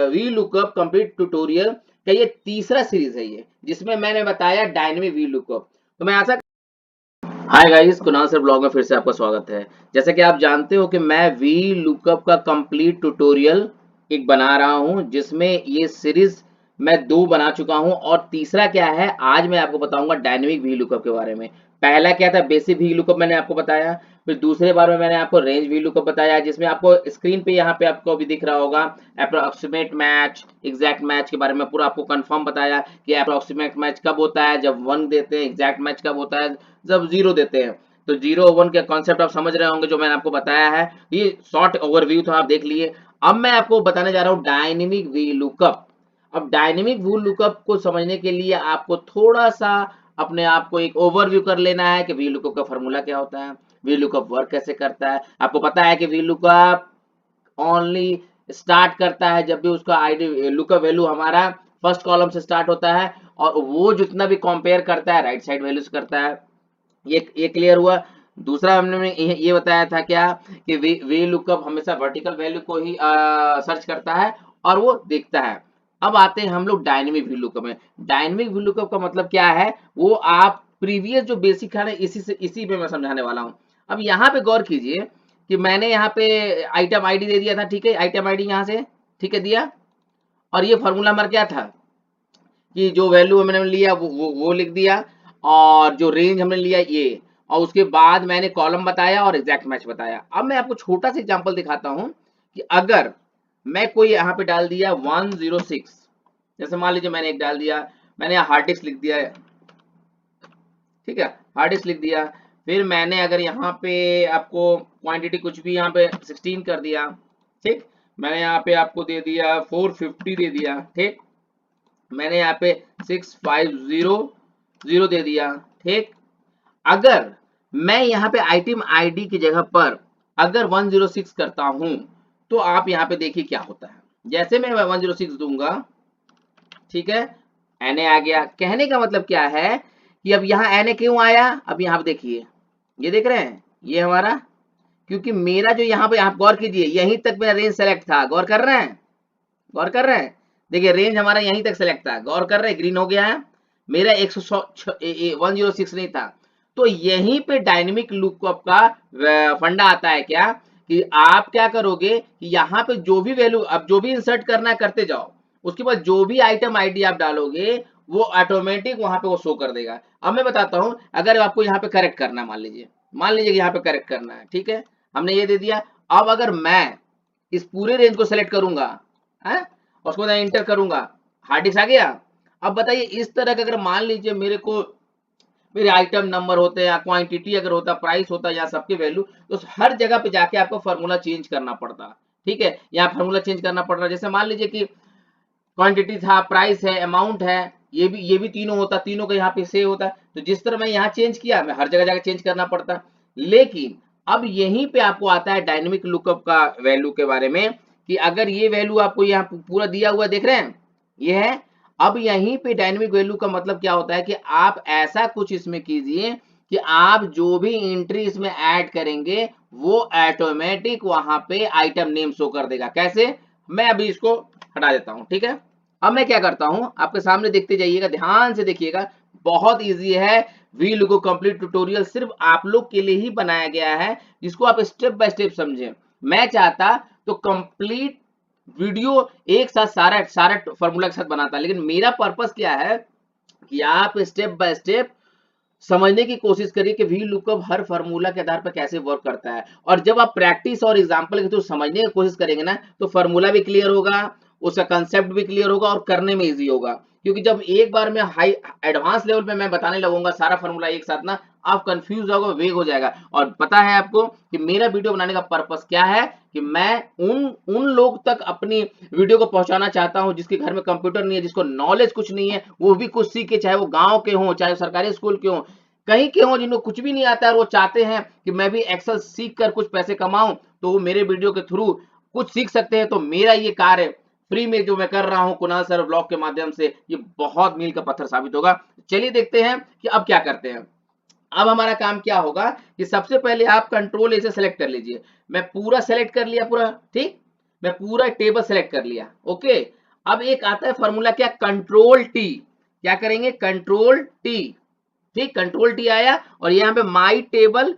V lookup complete tutorial का ये तीसरा सीरीज है ये, जिसमें मैंने बताया डायनेमिक वी लुकअप। तो मैं आशा hi guys, Kunal sir blog में फिर से आपका स्वागत है। जैसा कि आप जानते हो कि मैं वी लुकअप का कंप्लीट ट्यूटोरियल एक बना रहा हूं, जिसमें ये सीरीज मैं 2 बना चुका हूं और तीसरा क्या है, आज मैं आपको बताऊंगा डायनेमिक वी लुकअप के बारे में। पहला क्या था, बेसिक वी लुकअप मैंने आपको बताया। फिर दूसरे बार में मैंने आपको रेंज वी लुकअप बताया, जिसमें आपको स्क्रीन पे यहाँ पे आपको अभी दिख रहा होगा अप्रोक्सीमेट मैच, एग्जैक्ट मैच के बारे में पूरा आपको कंफर्म बताया कि अप्रोक्सीमेट मैच कब होता है, जब 1 देते हैं। एग्जैक्ट मैच कब होता है, जब 0 देते हैं। तो 0 1 के कॉन्सेप्ट आप समझ रहे होंगे जो मैंने आपको बताया है। ये शॉर्ट ओवरव्यू था, आप देख लिए। अब मैं आपको बताने जा रहा हूँ डायनेमिक वी लुकअप। अब डायनेमिक वी लुकअप को समझने के लिए आपको थोड़ा सा अपने आप को एक ओवरव्यू कर लेना है कि वी लुकअप का फॉर्मूला क्या होता है, वी लुकअप वर्क कैसे करता है। आपको पता है कि वी लुकअप ओनली स्टार्ट करता है जब भी उसका आईडी लुकअप वैल्यू हमारा फर्स्ट कॉलम से स्टार्ट होता है, और वो जितना भी कंपेयर करता है राइट साइड वैल्यू से करता है। ये क्लियर हुआ। दूसरा हमने ये बताया था क्या, कि वे लुकअप हमेशा वर्टिकल वैल्यू को ही सर्च करता है और वो देखता है। अब आते हैं हम लोग डायनेमिक वी लुकअप में। डायनेमिक वी लुकअप का मतलब क्या है, वो आप प्रीवियस जो बेसिक है ना, इसी पे मैं समझाने वाला हूँ। अब यहाँ पे गौर कीजिए कि मैंने यहाँ पे आइटम आईडी दे दिया था, ठीक है, आइटम आईडी यहाँ से ठीक है दिया। और ये फॉर्मूला हमारा क्या था कि जो वैल्यू हमने लिया वो लिख दिया, और जो रेंज हमने लिया ये, और उसके बाद मैंने कॉलम बताया और एग्जैक्ट मैच बताया। अब मैं आपको छोटा सा एग्जांपल दिखाता हूं कि अगर मैं कोई यहाँ पे डाल दिया 106, जैसे मान लीजिए मैंने एक डाल दिया, मैंने हार्ड डिस्क लिख दिया है, ठीक है, हार्ड डिस्क लिख दिया। फिर मैंने अगर यहाँ पे आपको क्वांटिटी कुछ भी यहाँ पे 16 कर दिया, ठीक, मैंने यहाँ पे आपको दे दिया 450 दे दिया, ठीक, मैंने यहाँ पे 6500 दे दिया, ठीक। अगर मैं यहाँ पे आइटम आईडी की जगह पर अगर 106 करता हूं, तो आप यहाँ पे देखिए क्या होता है। जैसे मैं 106 दूंगा, ठीक है, एन आ गया। कहने का मतलब क्या है कि अब यहाँ एन क्यों आया, अब यहाँ पे देखिए, ये देख रहे हैं, ये हमारा, क्योंकि मेरा जो यहाँ पे, आप गौर कीजिए, यहीं तक मेरा रेंज सेलेक्ट था। गौर कर रहे हैं, गौर कर रहे हैं, देखिए रेंज हमारा यहीं तक सेलेक्ट था। गौर कर रहे हैं, ग्रीन हो गया है मेरा। 106 नहीं था। तो यहीं पे डायनेमिक लुकअप का फंडा आता है क्या, कि आप क्या करोगे कि यहाँ पे जो भी वैल्यू, अब जो भी इंसर्ट करना है करते जाओ, उसके बाद जो भी आइटम आईडी आप डालोगे वो ऑटोमेटिक वहां पे वो शो कर देगा। अब मैं बताता हूं, अगर आपको यहाँ पे करेक्ट करना है, मान लीजिए कि यहाँ पे करेक्ट करना है, ठीक है, हमने ये दे दिया। अब अगर मैं इस पूरे रेंज को सेलेक्ट करूंगा है, और उसको मैं इंटर करूंगा, हार्ड डिस्क आ गया। अब बताइए, इस तरह का अगर मान लीजिए मेरे को, मेरे आइटम नंबर होते हैं या क्वांटिटी अगर होता, प्राइस होता या सबके वैल्यू, तो हर जगह पे जाके आपको फॉर्मूला चेंज करना पड़ता, ठीक है, यहाँ फॉर्मूला चेंज करना पड़ रहा है। जैसे मान लीजिए कि क्वांटिटी था, प्राइस है, अमाउंट है, ये भी तीनों होता, तीनों का यहाँ पे से होता। तो जिस तरह मैं यहाँ चेंज किया, मैं हर जगह जाके चेंज करना पड़ता। लेकिन अब यहीं पे आपको आता है डायनेमिक लुकअप का वैल्यू के बारे में, कि अगर ये वैल्यू आपको यहाँ पूरा दिया हुआ देख रहे हैं, ये है। अब यहीं पे डायनेमिक वैल्यू का मतलब क्या होता है कि आप ऐसा कुछ इसमें कीजिए कि आप जो भी एंट्री इसमें ऐड करेंगे वो ऑटोमेटिक वहां पे आइटम नेम शो कर देगा। कैसे, मैं अभी इसको हटा देता हूं, ठीक है। अब मैं क्या करता हूं, आपके सामने देखते जाइएगा, ध्यान से देखिएगा, बहुत इजी है। वी लुकअप कंप्लीट ट्यूटोरियल सिर्फ आप लोग के लिए ही बनाया गया है, जिसको आप स्टेप बाय स्टेप समझें। मैं चाहता तो कंप्लीट वीडियो एक साथ सारा सारा फॉर्मूला के साथ बनाता, लेकिन मेरा पर्पस क्या है कि आप स्टेप बाय स्टेप समझने की कोशिश करिए कि वी लुकअप हर फार्मूला के आधार पर कैसे वर्क करता है। और जब आप प्रैक्टिस और एग्जांपल के थ्रू समझने की कोशिश करेंगे ना, तो फार्मूला भी क्लियर होगा, उसका कंसेप्ट भी क्लियर होगा और करने में इजी होगा। क्योंकि जब एक बार में हाई एडवांस लेवल पे मैं बताने लगूंगा सारा फार्मूला एक साथ ना, आप कंफ्यूज होगा, वेग हो जाएगा। और पता है आपको कि मेरा वीडियो बनाने का पर्पस क्या है, कि मैं उन उन लोग तक अपनी वीडियो को पहुंचाना चाहता हूं जिसके घर में कंप्यूटर नहीं है, जिसको नॉलेज कुछ नहीं है, वो भी कुछ सीख के, चाहे वो गांव के हों, चाहे सरकारी स्कूल के हों, कहीं के हों, जिनको कुछ भी नहीं आता है और वो चाहते हैं कि मैं भी एक्सेल सीख कर कुछ पैसे कमाऊं, तो वो मेरे वीडियो के थ्रू कुछ सीख सकते हैं। तो मेरा ये कार्य फ्री में जो मैं कर रहा हूं कुणाल सर ब्लॉग के माध्यम से, ये बहुत मील का पत्थर साबित होगा। चलिए देखते हैं कि अब क्या करते हैं। अब हमारा काम क्या होगा कि सबसे पहले आप कंट्रोल ए से सेलेक्ट कर लीजिए। मैं पूरा सेलेक्ट कर लिया पूरा, ठीक। मैं पूरा टेबल सेलेक्ट कर लिया। ओके, अब एक आता है फॉर्मूला क्या, कंट्रोल टी। क्या करेंगे, कंट्रोल टी। ठीक, कंट्रोल टी आया और यहाँ पे माई टेबल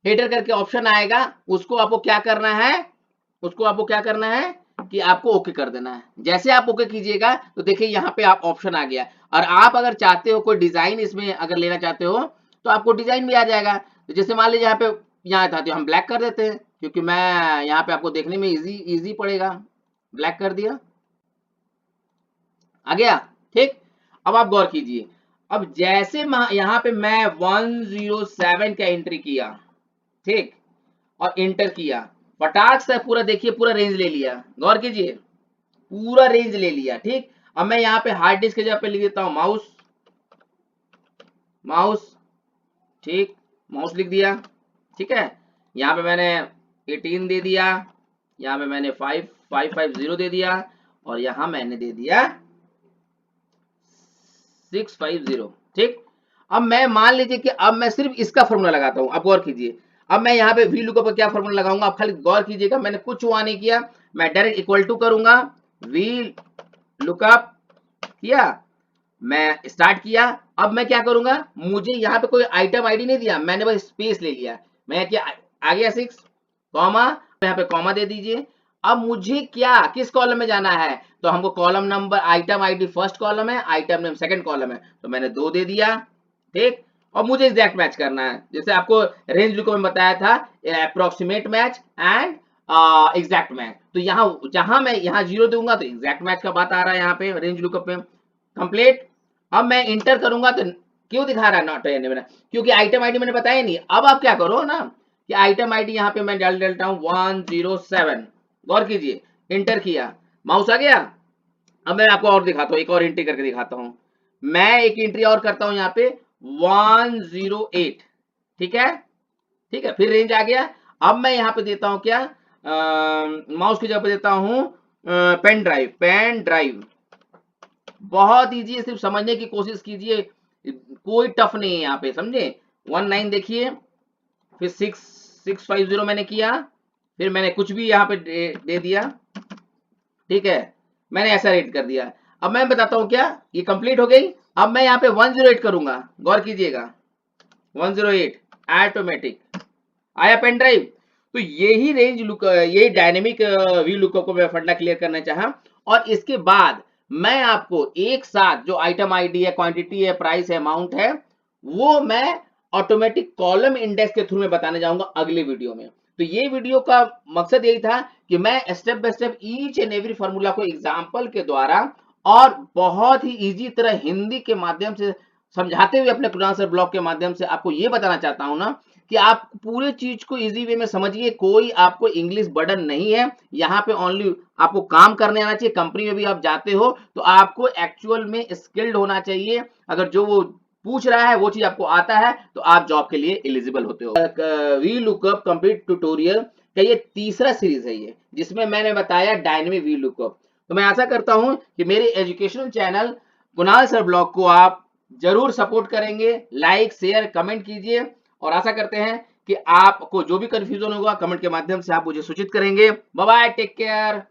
हेडर करके ऑप्शन आएगा, उसको आपको क्या करना है, उसको आपको क्या करना है कि आपको ओके कर देना है। जैसे आप ओके कीजिएगा तो देखिए यहाँ पे आप ऑप्शन आ गया। और आप अगर चाहते हो कोई डिजाइन इसमें अगर लेना चाहते हो तो आपको डिजाइन भी आ जाएगा। तो जैसे मान लीजिए यहाँ पे, यहाँ था तो हम ब्लैक कर देते हैं, क्योंकि मैं यहाँ पे आपको देखने में इजी इजी पड़ेगा। ब्लैक कर दिया, आ गया। ठीक, अब आप गौर कीजिए, अब जैसे यहाँ पे मैं 107 का एंट्री किया, ठीक, और इंटर किया, फटाक से पूरा देखिए पूरा रेंज ले लिया। गौर कीजिए, पूरा रेंज ले लिया। ठीक, अब मैं यहाँ पे हार्ड डिस्क के जगह पे लिख देता हूँ माउस, माउस। ठीक, माउस लिख दिया। ठीक है, यहाँ पे मैंने 18 दे दिया, यहाँ पे मैंने 5550 दे दिया, और यहाँ मैंने दे दिया 650। ठीक, अब मैं मान लीजिए कि अब मैं सिर्फ इसका फॉर्मूला लगाता हूं। अब गौर कीजिए, अब मैं यहाँ पे वी लुकअप पर क्या फॉर्मूला लगाऊंगा, आप खाली गौर कीजिएगा, मैंने कुछ वहां नहीं किया, मैं डायरेक्ट इक्वल टू करूंगा, वी लुकअप किया, मैं स्टार्ट किया। अब मैं क्या करूंगा, मुझे यहाँ पे कोई आइटम आईडी नहीं दिया, मैंने बस स्पेस ले लिया। मैं क्या आ गया 6 कॉमा, यहाँ पे कॉमा दे दीजिए। अब मुझे क्या किस कॉलम में जाना है, तो हमको column number item ID first column है, आइटम नेम सेकंड कॉलम है, तो मैंने 2 दे दिया। ठीक, और मुझे एग्जैक्ट मैच करना है, जैसे आपको रेंज लुकअप में बताया था, approximate match and exact match. तो यहाँ जहां मैं यहाँ 0 दूंगा तो एग्जैक्ट मैच का बात आ रहा है यहाँ पे रेंज लुकअप में। कंप्लीट। अब मैं इंटर करूंगा तो क्यों दिखा रहा है नॉट, क्योंकि आइटम आईडी मैंने बताया नहीं। अब आप क्या करो ना कि आइटम आईडी यहाँ पे मैं डाल डालता हूँ 107। गौर कीजिए, इंटर किया, माउस आ गया। अब मैं आपको और दिखाता हूँ, एक और एंट्री करके दिखाता हूँ। मैं एक एंट्री और करता हूँ यहाँ पे 108। ठीक है, ठीक है, फिर रेंज आ गया। अब मैं यहाँ पे देता हूँ क्या, माउस की जगह पे देता हूँ पेन ड्राइव, पेन ड्राइव। बहुत इजी है, सिर्फ समझने की कोशिश कीजिए, कोई टफ नहीं है यहाँ पे, समझे। 19 देखिए, फिर 650 मैंने किया, फिर मैंने कुछ भी यहाँ पे दे दिया। ठीक है, मैंने ऐसा रेट कर दिया। अब मैं बताता हूँ क्या, ये कंप्लीट हो गई। अब मैं यहाँ पे 108 करूंगा, गौर कीजिएगा, 108 ऑटोमेटिक आया पेन ड्राइव। तो यही रेंज लुक, यही डायनेमिक व्यू लुकअप को मैं फंडा क्लियर करना चाहा। और इसके बाद मैं आपको एक साथ जो आइटम आईडी है, क्वांटिटी है, प्राइस है, अमाउंट है, वो मैं ऑटोमेटिक कॉलम इंडेक्स के थ्रू में बताने जाऊंगा अगले वीडियो में। तो ये वीडियो का मकसद यही था कि मैं step by step each and every formula को एग्जाम्पल के द्वारा और बहुत ही इजी तरह हिंदी के माध्यम से समझाते हुए अपने क्लास ब्लॉग के माध्यम से आपको ये बताना चाहता हूं ना कि आप पूरे चीज को इजी वे में समझिए। कोई आपको इंग्लिश बर्डन नहीं है यहाँ पे, ओनली आपको काम करने आना चाहिए। कंपनी में भी आप जाते हो तो आपको एक्चुअल में स्किल्ड होना चाहिए। अगर जो वो पूछ रहा है वो चीज आपको आता है तो आप जॉब के लिए एलिजिबल होते हो। वी लुकअप कंप्लीट ट्यूटोरियल का ये तीसरा सीरीज है ये, जिसमें मैंने बताया डायनेमिक वी लुकअप। तो मैं आशा करता हूं कि मेरे educational channel Kunal sir blog को आप जरूर सपोर्ट करेंगे, लाइक शेयर कमेंट कीजिए, और आशा करते हैं कि आपको जो भी कंफ्यूजन होगा कमेंट के माध्यम से आप मुझे सूचित करेंगे। Bye bye, take care.